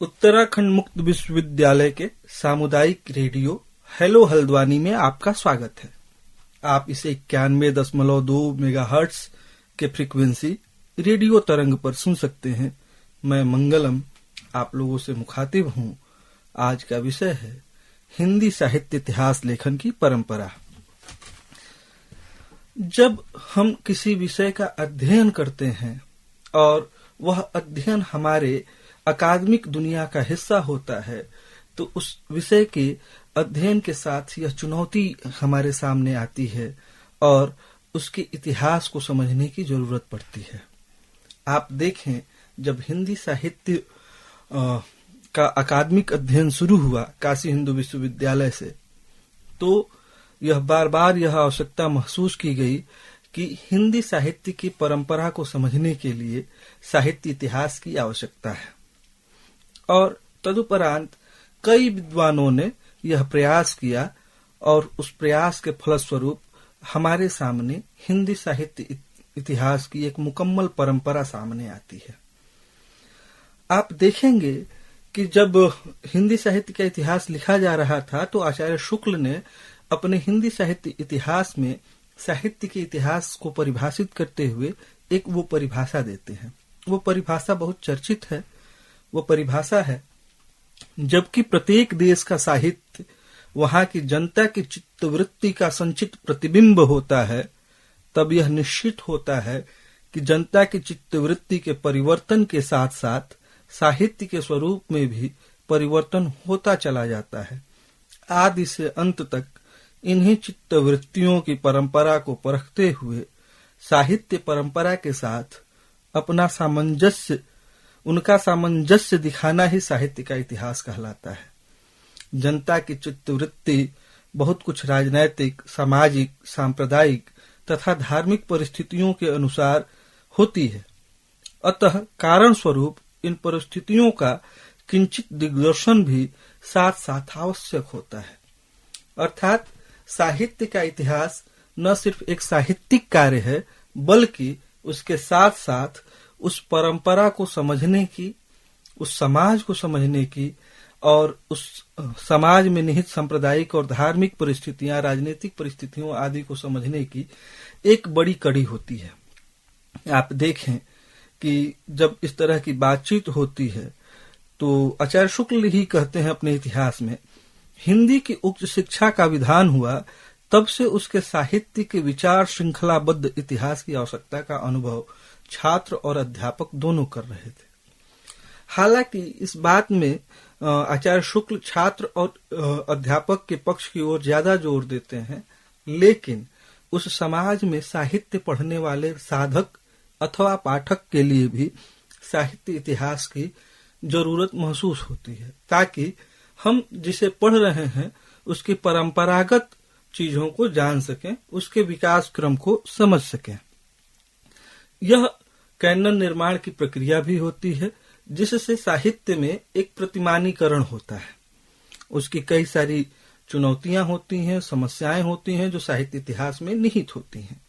उत्तराखंड मुक्त विश्वविद्यालय के सामुदायिक रेडियो हेलो हल्द्वानी में आपका स्वागत है। आप इसे 91.2 मेगाहर्ट्ज के फ्रीक्वेंसी रेडियो तरंग पर सुन सकते हैं। मैं मंगलम आप लोगों से मुखातिब हूँ। आज का विषय है हिंदी साहित्य इतिहास लेखन की परंपरा। जब हम किसी विषय का अध्ययन करते हैं और वह अध्ययन हमारे अकादमिक दुनिया का हिस्सा होता है, तो उस विषय के अध्ययन के साथ यह चुनौती हमारे सामने आती है और उसके इतिहास को समझने की जरूरत पड़ती है। आप देखें, जब हिंदी साहित्य का अकादमिक अध्ययन शुरू हुआ काशी हिंदू विश्वविद्यालय से, तो यह बार बार यह आवश्यकता महसूस की गई कि हिंदी साहित्य की परंपरा को समझने के लिए साहित्य इतिहास की आवश्यकता है। और तदुपरांत कई विद्वानों ने यह प्रयास किया और उस प्रयास के फलस्वरूप हमारे सामने हिंदी साहित्य इतिहास की एक मुकम्मल परंपरा सामने आती है। आप देखेंगे कि जब हिंदी साहित्य का इतिहास लिखा जा रहा था, तो आचार्य शुक्ल ने अपने हिंदी साहित्य इतिहास में साहित्य के इतिहास को परिभाषित करते हुए एक वो परिभाषा देते हैं। वो परिभाषा बहुत चर्चित है। वो परिभाषा है, जबकि प्रत्येक देश का साहित्य वहां की जनता की चित्तवृत्ति का संचित प्रतिबिंब होता है, तब यह निश्चित होता है कि जनता की चित्तवृत्ति के परिवर्तन के साथ साथ साहित्य के स्वरूप में भी परिवर्तन होता चला जाता है। आदि से अंत तक इन्हीं चित्तवृत्तियों की परंपरा को परखते हुए साहित्य परंपरा के साथ उनका सामंजस्य दिखाना ही साहित्य का इतिहास कहलाता है। जनता की चित्तवृत्ति बहुत कुछ राजनैतिक, सामाजिक, सांप्रदायिक तथा धार्मिक परिस्थितियों के अनुसार होती है। अतः कारण स्वरूप इन परिस्थितियों का किंचित दिग्दर्शन भी साथ साथ आवश्यक होता है। अर्थात साहित्य का इतिहास न सिर्फ एक साहित्यिक कार्य है, बल्कि उसके साथ साथ उस परंपरा को समझने की, उस समाज को समझने की और उस समाज में निहित सांप्रदायिक और धार्मिक परिस्थितियां, राजनीतिक परिस्थितियों आदि को समझने की एक बड़ी कड़ी होती है। आप देखें कि जब इस तरह की बातचीत होती है, तो आचार्य शुक्ल ही कहते हैं अपने इतिहास में, हिंदी की उच्च शिक्षा का विधान हुआ, तब से उसके साहित्य के विचार श्रृंखलाबद्ध इतिहास की आवश्यकता का अनुभव छात्र और अध्यापक दोनों कर रहे थे। हालांकि इस बात में आचार्य शुक्ल छात्र और अध्यापक के पक्ष की ओर ज्यादा जोर देते हैं, लेकिन उस समाज में साहित्य पढ़ने वाले साधक अथवा पाठक के लिए भी साहित्य इतिहास की जरूरत महसूस होती है, ताकि हम जिसे पढ़ रहे हैं उसकी परंपरागत चीजों को जान सकें, उसके विकास क्रम को समझ सकें। यह कैनन निर्माण की प्रक्रिया भी होती है, जिससे साहित्य में एक प्रतिमानीकरण होता है। उसकी कई सारी चुनौतियां होती हैं, समस्याएं होती हैं जो साहित्य इतिहास में निहित होती हैं।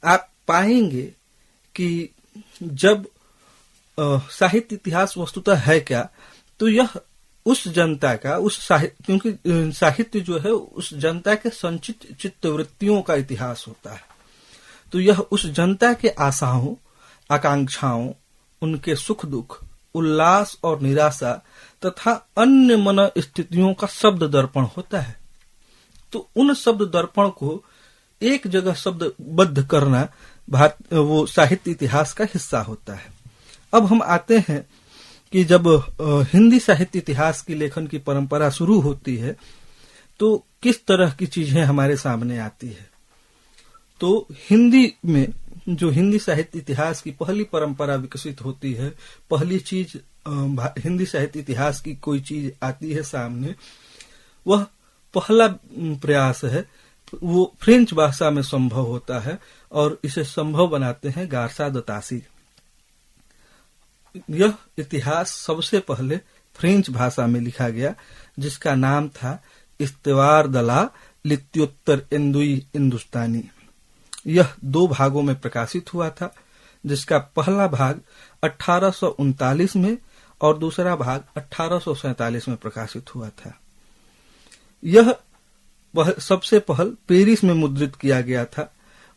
आप पाएंगे कि जब साहित्य इतिहास वस्तुतः है क्या, तो यह उस जनता का, क्योंकि साहित्य जो है उस जनता के संचित चित्तवृत्तियों का इतिहास होता है, तो यह उस जनता के आशाओं, आकांक्षाओं, उनके सुख दुख, उल्लास और निराशा तथा अन्य मन स्थितियों का शब्द दर्पण होता है। तो उन शब्द दर्पण को एक जगह शब्दबद्ध करना वो साहित्य इतिहास का हिस्सा होता है। अब हम आते हैं कि जब हिंदी साहित्य इतिहास की लेखन की परंपरा शुरू होती है, तो किस तरह की चीजें हमारे सामने आती है। तो हिंदी में जो हिंदी साहित्य इतिहास की पहली परंपरा विकसित होती है, पहली चीज हिंदी साहित्य इतिहास की कोई चीज आती है सामने, वह पहला प्रयास है, वो फ्रेंच भाषा में संभव होता है और इसे संभव बनाते हैं गार्सा द तासी। यह इतिहास सबसे पहले फ्रेंच भाषा में लिखा गया, जिसका नाम था इस्तेवार दला लित्योत्तर इंदुई हिंदुस्तानी। यह 2 भागों में प्रकाशित हुआ था, जिसका पहला भाग 1839 में और दूसरा भाग 1847 में प्रकाशित हुआ था। यह सबसे पहल पेरिस में मुद्रित किया गया था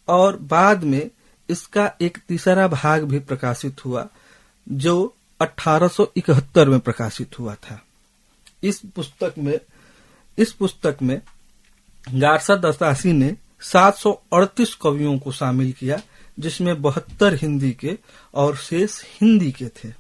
और बाद में इसका एक तीसरा भाग भी प्रकाशित हुआ जो 1871 में प्रकाशित हुआ था। इस पुस्तक में गारसा दस्तासी ने 738 कवियों को शामिल किया, जिसमें 72 हिंदी के और शेष हिंदी के थे।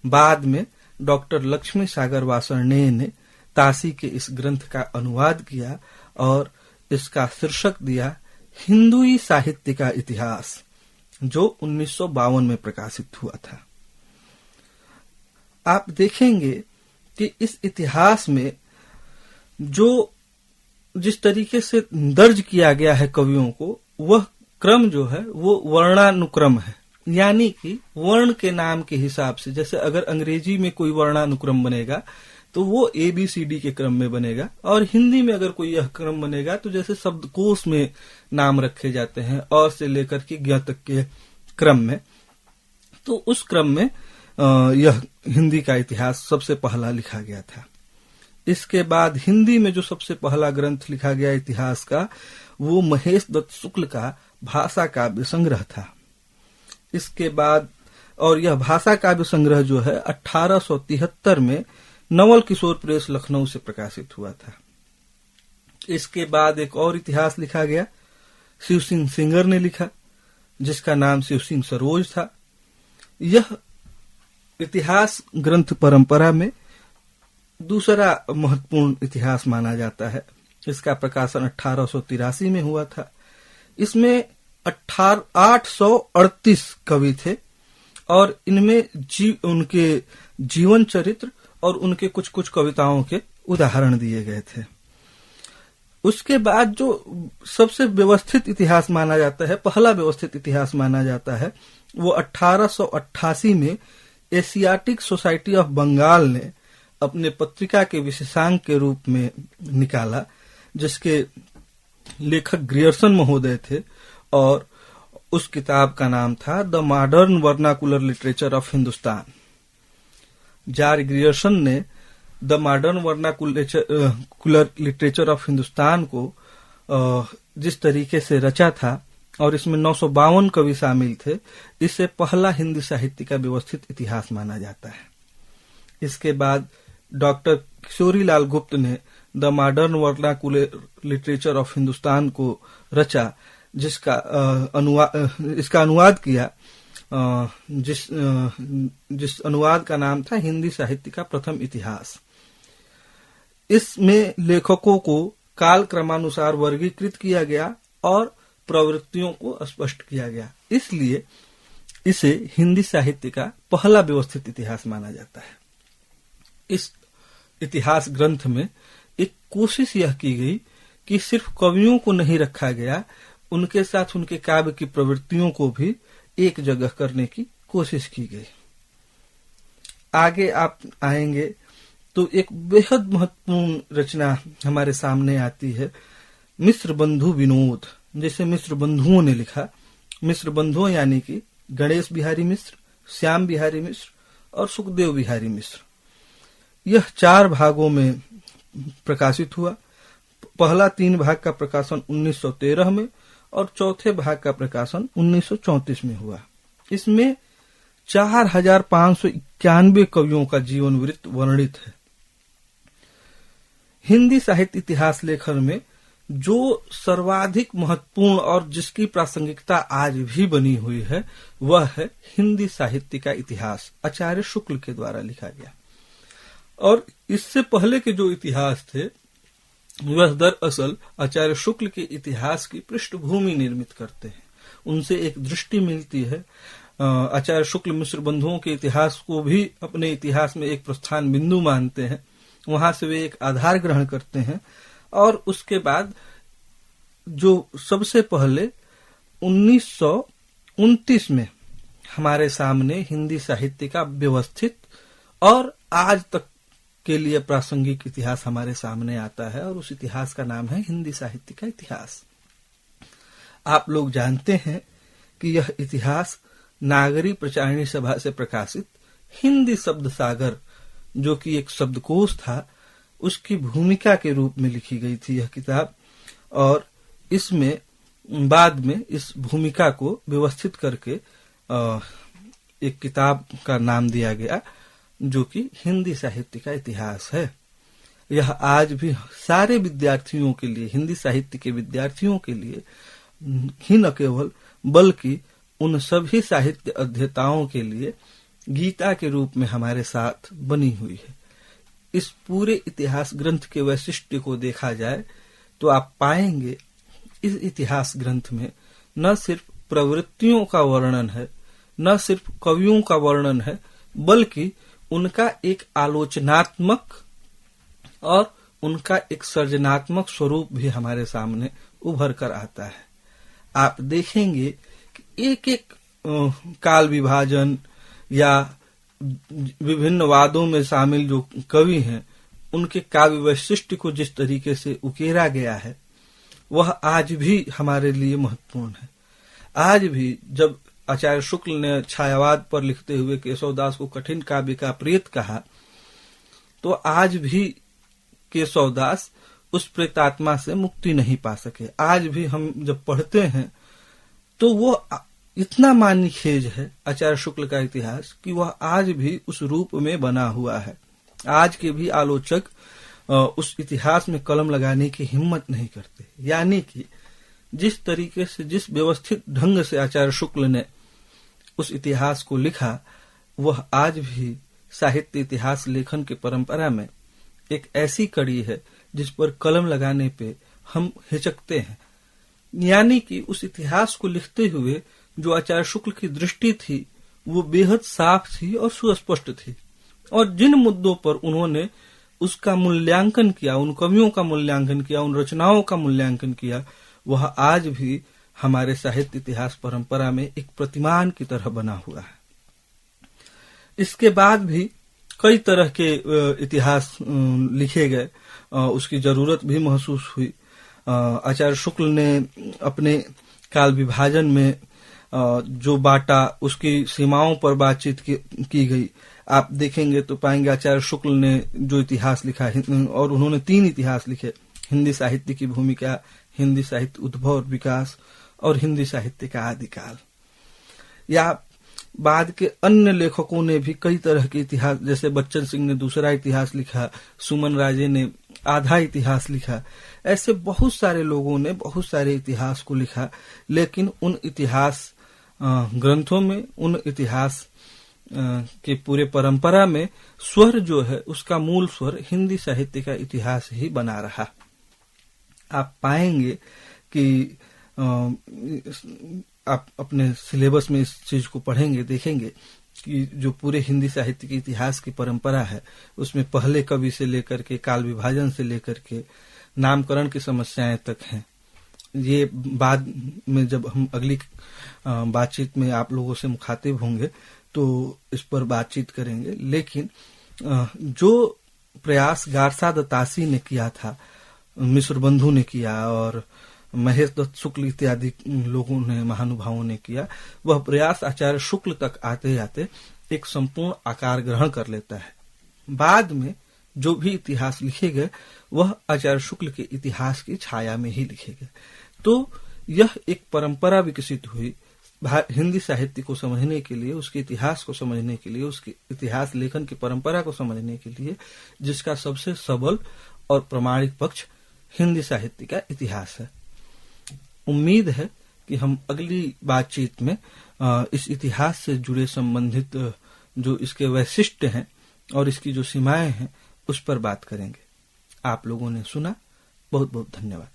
बाद में डॉक्टर लक्ष्मी सागर वासरनेय ने तासी के इस ग्रंथ का अनुवाद किया और इसका शीर्षक दिया हिंदुई साहित्य का इतिहास, जो 1952 में प्रकाशित हुआ था। आप देखेंगे कि इस इतिहास में जिस तरीके से दर्ज किया गया है कवियों को, वह क्रम जो है वो वर्णानुक्रम है, यानी कि वर्ण के नाम के हिसाब से। जैसे अगर अंग्रेजी में कोई वर्णानुक्रम बनेगा तो वो ABCD के क्रम में बनेगा, और हिंदी में अगर कोई यह क्रम बनेगा तो जैसे शब्दकोश में नाम रखे जाते हैं अ से लेकर के ज्ञ तक के क्रम में, तो उस क्रम में यह हिंदी का इतिहास सबसे पहला लिखा गया था। इसके बाद हिंदी में जो सबसे पहला ग्रंथ लिखा गया इतिहास का, वो महेश दत्त शुक्ल का भाषा काव्य संग्रह था। इसके बाद और यह भाषा काव्य संग्रह जो है 1873 में नवल किशोर प्रेस लखनऊ से प्रकाशित हुआ था। इसके बाद एक और इतिहास लिखा गया, शिव सिंह सेंगर ने लिखा, जिसका नाम शिव सिंह सरोज था। यह इतिहास ग्रंथ परंपरा में दूसरा महत्वपूर्ण इतिहास माना जाता है। इसका प्रकाशन 1883 में हुआ था। इसमें 838 कवि थे और इनमें उनके जीवन चरित्र और उनके कुछ कुछ कविताओं के उदाहरण दिए गए थे। उसके बाद जो सबसे व्यवस्थित इतिहास माना जाता है, पहला व्यवस्थित इतिहास माना जाता है, वो 1888 में एशियाटिक सोसाइटी ऑफ बंगाल ने अपने पत्रिका के विशेषांक के रूप में निकाला, जिसके लेखक ग्रियर्सन महोदय थे, और उस किताब का नाम था the modern vernacular literature of Hindustan. George Grierson ने the modern vernacular literature of Hindustan को जिस तरीके से रचा था, और इसमें 952 कवि शामिल थे, इसे पहला हिंदी साहित्य का व्यवस्थित इतिहास माना जाता है। इसके बाद डॉक्टर किशोरीलाल गुप्त ने the modern vernacular literature of Hindustan को रचा, जिसका इसका अनुवाद किया, जिस अनुवाद का नाम था हिंदी साहित्य का प्रथम इतिहास। इसमें लेखकों को काल क्रमानुसार वर्गीकृत किया गया और प्रवृत्तियों को स्पष्ट किया गया, इसलिए इसे हिंदी साहित्य का पहला व्यवस्थित इतिहास माना जाता है। इस इतिहास ग्रंथ में एक कोशिश यह की गई कि सिर्फ कवियों को नहीं रखा गया, उनके साथ उनके काव्य की प्रवृत्तियों को भी एक जगह करने की कोशिश की गई। आगे आप आएंगे तो एक बेहद महत्वपूर्ण रचना हमारे सामने आती है, मिश्र बंधु विनोद, जिसे मिश्र बंधुओं ने लिखा। मिश्र बंधुओं यानी कि गणेश बिहारी मिश्र, श्याम बिहारी मिश्र और सुखदेव बिहारी मिश्र। यह 4 भागों में प्रकाशित हुआ। पहला 3 भाग का प्रकाशन 1913 में और चौथे भाग का प्रकाशन 1934 में हुआ। इसमें 4591 कवियों का जीवन वृत्त वर्णित है। हिंदी साहित्य इतिहास लेखन में जो सर्वाधिक महत्वपूर्ण और जिसकी प्रासंगिकता आज भी बनी हुई है, वह है हिंदी साहित्य का इतिहास, आचार्य शुक्ल के द्वारा लिखा गया। और इससे पहले के जो इतिहास थे, वह दरअसल आचार्य शुक्ल के इतिहास की पृष्ठभूमि निर्मित करते हैं। उनसे एक दृष्टि मिलती है। आचार्य शुक्ल मिश्र बंधुओं के इतिहास को भी अपने इतिहास में एक प्रस्थान बिंदु मानते हैं, वहां से वे एक आधार ग्रहण करते हैं। और उसके बाद जो सबसे पहले 1929 में हमारे सामने हिंदी साहित्य का व्यवस्थित और आज तक के लिए प्रासंगिक इतिहास हमारे सामने आता है, और उस इतिहास का नाम है हिंदी साहित्य का इतिहास। आप लोग जानते हैं कि यह इतिहास नागरी प्रचारिणी सभा से प्रकाशित हिंदी शब्द सागर जो कि एक शब्दकोश था, उसकी भूमिका के रूप में लिखी गई थी यह किताब। और इसमें बाद में इस भूमिका को व्यवस्थित करके एक किताब का नाम दिया गया जो कि हिंदी साहित्य का इतिहास है। यह आज भी सारे विद्यार्थियों के लिए, हिंदी साहित्य के विद्यार्थियों के लिए ही न केवल बल्कि उन सभी साहित्य अध्येताओं के लिए गीता के रूप में हमारे साथ बनी हुई है। इस पूरे इतिहास ग्रंथ के वैशिष्ट्य को देखा जाए तो आप पाएंगे इस इतिहास ग्रंथ में न सिर्फ प्रवृत्तियों का वर्णन है, न सिर्फ कवियों का वर्णन है, बल्कि उनका एक आलोचनात्मक और उनका एक सृजनात्मक स्वरूप भी हमारे सामने उभर कर आता है। आप देखेंगे कि एक एक काल विभाजन या विभिन्न वादों में शामिल जो कवि हैं, उनके काव्य वैशिष्ट्य को जिस तरीके से उकेरा गया है वह आज भी हमारे लिए महत्वपूर्ण है। आज भी जब आचार्य शुक्ल ने छायावाद पर लिखते हुए केशवदास को कठिन काव्य का प्रेत कहा, तो आज भी केशवदास उस प्रेतात्मा से मुक्ति नहीं पा सके। आज भी हम जब पढ़ते हैं तो वो इतना मानीखेज है आचार्य शुक्ल का इतिहास कि वह आज भी उस रूप में बना हुआ है। आज के भी आलोचक उस इतिहास में कलम लगाने की हिम्मत नहीं करते। यानी कि जिस तरीके से, जिस व्यवस्थित ढंग से आचार्य शुक्ल ने उस इतिहास को लिखा, वह आज भी साहित्य इतिहास लेखन की परंपरा में एक ऐसी कड़ी है जिस पर कलम लगाने पे हम हिचकते हैं। यानी कि उस इतिहास को लिखते हुए जो आचार्य शुक्ल की दृष्टि थी वो बेहद साफ थी और सुस्पष्ट थी, और जिन मुद्दों पर उन्होंने उसका मूल्यांकन किया, उन कवियों का मूल्यांकन किया, उन रचनाओं का मूल्यांकन किया, वह आज भी हमारे साहित्य इतिहास परंपरा में एक प्रतिमान की तरह बना हुआ है। इसके बाद भी कई तरह के इतिहास लिखे गए, उसकी जरूरत भी महसूस हुई। आचार्य शुक्ल ने अपने काल विभाजन में जो बांटा, उसकी सीमाओं पर बातचीत की गई। आप देखेंगे तो पाएंगे आचार्य शुक्ल ने जो इतिहास लिखा, और उन्होंने 3 इतिहास लिखे: हिंदी साहित्य की भूमिका, हिंदी साहित्य उद्भव और विकास, और हिंदी साहित्य का आदिकाल। या बाद के अन्य लेखकों ने भी कई तरह के इतिहास, जैसे बच्चन सिंह ने दूसरा इतिहास लिखा, सुमन राजे ने आधा इतिहास लिखा। ऐसे बहुत सारे लोगों ने बहुत सारे इतिहास को लिखा, लेकिन उन इतिहास ग्रंथों में, उन इतिहास के पूरे परंपरा में स्वर जो है, उसका मूल स्वर हिंदी साहित्य का इतिहास ही बना रहा। आप पाएंगे कि आप अपने सिलेबस में इस चीज को पढ़ेंगे, देखेंगे कि जो पूरे हिंदी साहित्य के इतिहास की परंपरा है, उसमें पहले कवि से लेकर के काल विभाजन से लेकर के नामकरण की समस्याएं तक हैं। ये बाद में जब हम अगली बातचीत में आप लोगों से मुखातिब होंगे तो इस पर बातचीत करेंगे। लेकिन जो प्रयास गारसा दत्तासी ने किया था, मिश्र बंधु ने किया और महेश दत्त शुक्ल इत्यादि लोगों ने, महानुभावों ने किया, वह प्रयास आचार्य शुक्ल तक आते आते एक संपूर्ण आकार ग्रहण कर लेता है। बाद में जो भी इतिहास लिखे गए वह आचार्य शुक्ल के इतिहास की छाया में ही लिखे गए। तो यह एक परंपरा विकसित हुई हिंदी साहित्य को समझने के लिए, उसके इतिहास को समझने के लिए, उसके इतिहास लेखन की परंपरा को समझने के लिए, जिसका सबसे सबल और प्रमाणिक पक्ष हिंदी साहित्य का इतिहास है। उम्मीद है कि हम अगली बातचीत में इस इतिहास से जुड़े संबंधित जो इसके वैशिष्ट्य हैं और इसकी जो सीमाएं हैं उस पर बात करेंगे। आप लोगों ने सुना, बहुत बहुत धन्यवाद।